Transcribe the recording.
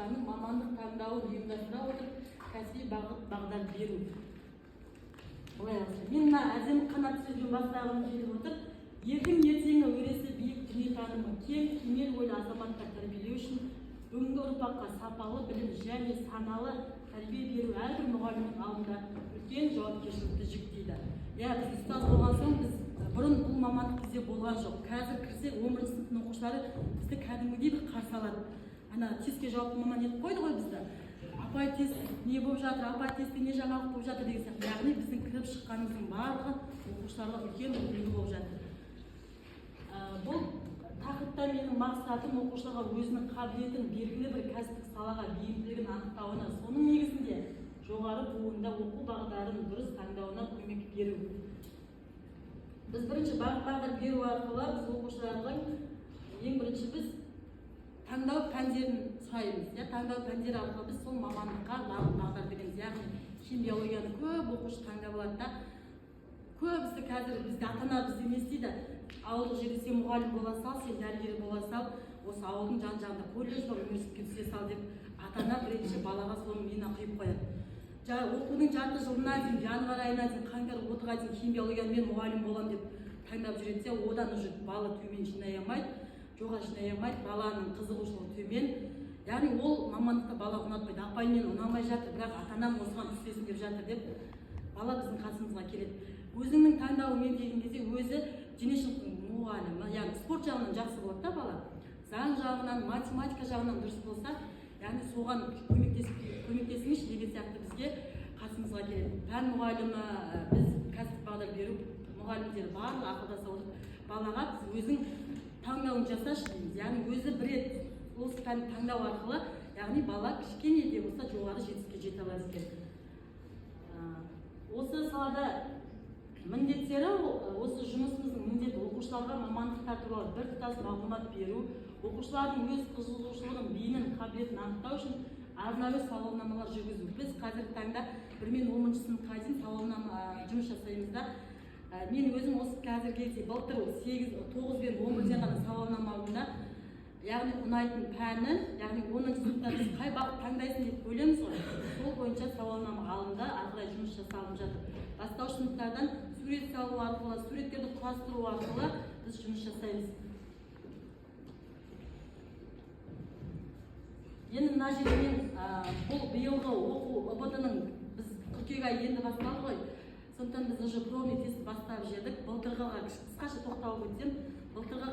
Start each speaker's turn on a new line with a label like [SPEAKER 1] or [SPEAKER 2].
[SPEAKER 1] оқушыларының мамандық таңдауын ұйымдастыра отырып кәсіби бағдар беру. Мен мына әдемі қанат сөзбен бастағым келіп отыр. Ертең ертеңі өресі биік дүниетанымы кең, кемел ойлы азаматтар тәрбиелеу үшін бүгінгі ұрпаққа сапалы білім және саналы тәрбие беру әрбір мұғалімнің алдында үлкен жауапкершілікті жүктейді. Біз ұстаз болған соң біз бұрын бұл мамандық бізде болған жоқ. Қазір кірсек 11 сыныптың оқушылары бізді кәдімгідей бір қарсы алады. Ана тестке жауапты маман етіп қойды ғой бізді. Апай тест не болып жатыр, апай тестте не жаңалық болып жатыр деген сияқты. Яғни біздің кіріп шыққанымыздың барлығы оқушыларға үлкен үлгі болып жатыр. Бұл тақырыпта менің мақсатым оқушыларға өзінің қабілетін белгілі бір кәсіптік салаға бейімділігін анықтауына, соның негізінде жоғары буында оқу бағдарын дұрыс таңдауына көмек беру. Біз бірінші бағдар беру арқылы біз оқушылардың ең бірінші біз таңдау пәндерін сұраймыз. Таңдау пәндері арқылы біз сол мамандыққа бағдар береміз. Яғни химиологияны көп оқушы таңдап алады да, көбісі қазір бізде ата-ана бізде не істейді? Ауылдық жерде сен мұғалім бола сал, сен дәрігер бола сал, осы ауылдың жан-жағында колледж бар, университетке түсе сал деп ата-ана бірінші балаға соның миына құйып қояды. Оқудың жарты жылына дейін, январь айына дейін, қаңтар отыға дейін химиологиямен мұғалім болам деп таңдап жүрсе, одан уже бала төмен жинай алмайды, жоғары жинай алмайды, баланың қызығушылығы төмен. Яғни ол мамандықты бала ұнатпайды. Апай мен ұнамай жатыр, бірақ ата-анам осыған түстесін деп жатыр деп бала біздің қасымызға келеді. Өзіңнің таңдауымен деген кезде өзі дене шынықтыру мұғалімі, яғни спорт жағынан жақсы болады да бала. Заң жағынан, математика жағынан дұрыс болса, яғни соған көмектесіңізші деген сияқты бізге қасымызға келеді. Пән мұғалімі, біз кәсіптік бағдар беру мұғалімдері барлығы ақылдаса отырып, балаға біз өзің таңдауын жасашы дейміз. Яғни өзі бір рет осы пәнді таңдау арқылы, яғни бала кішкене де болса жоғары жетістікке жете алады екен. Осы салада міндеттері, осы жұмысымыздың міндеті оқушыларға мамандықтар туралы біртұтас мағлұмат беру, оқушылардың өз қызығушылығын, бейінін, қабілетін анықтау үшін арнайы сауалнамалар жүргізу. Біз қазіргі таңда 1-10 сыныпқа дейін сауалнама жұмыс жасаймыз да. Мен өзім осы қазірге былтыр 9-11-ден ғана сауалнама алдым да. Яғни ұнайтын пәні, яғни 10 сыныпта біз қай бағыт таңдайсың деп бөлеміз ғой. Сол бойынша сауалнама алынды, арқылы жұмыс жасалып жатыр. Бастауыш сыныптардан сурет салу арқылы, суреттерді құрастыру арқылы біз жұмыс жасаймыз. Енді мына жерден бұл биылғы оқу ОБД-ның біз қыркүйек айы енді басталды ғой. Сондықтан біз уже пробный тест бастап жедік. Былтырғыға қысқаша тоқталып өтсем, былтырғы